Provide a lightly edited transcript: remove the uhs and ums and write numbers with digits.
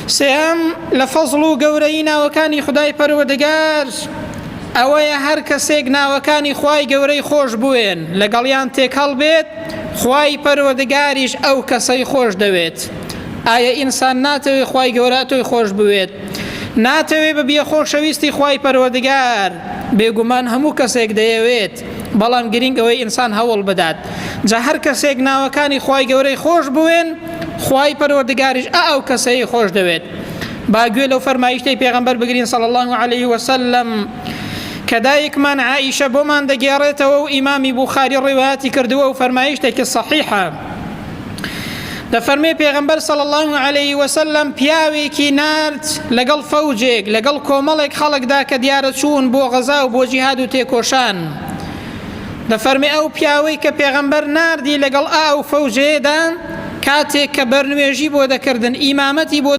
سێهەم لە فەزڵ و گەورەی ناوەکانی خودای پەروەردگار ئەوەیە هەر کەسێک ناوەکانی خوای گەورەی خۆش بوێن لەگەڵیان تێکەڵ بێت خوای پەروەردگاریش ئەو کەسەی خۆش دەوێت. ئایا ئینسان ناتەوێت خوای گەورە تۆی خۆش بوێت؟ ناتەوێت بەبێ خۆشەویستی خوای پەروەردگار؟ بێگومان هەموو کەسێک دەیەوێت، بەڵام گرنگ ئەوەی ئینسان هەوڵ بدات. جا هەر کەسێک ناوەکانی خوای گەورەی خۆش بوێن خوای پەروەردگاریش ئەو کەسەی خۆش دەوێت. با گوێ لەو فەرمایشتەی پێغەمبەر بگرین صلی الله عليه وسلم کە دایکمان عائیشە بۆمان دەگێڕێتەوە و ئیمامی بوخاری ڕیواەتی کردووە و فەرمایشتێکی صحیحە. دەفەرمێ پێغەمبەر صلی الله عليه وسلم پیاوێکی نارد لەگەڵ فەوجێک لەگەڵ کۆمەڵێک خەڵکدا کە دیارە چوون بۆ غەزا و بۆ جیهاد و تێکۆشان. دەفەرمێ ئەو پیاوەی کە پێغەمبەر ناردی لەگەڵ ئاو فەوجێدا کاتێک کە بەرنوێژی بۆ دەکردن ئیمامەتی بۆ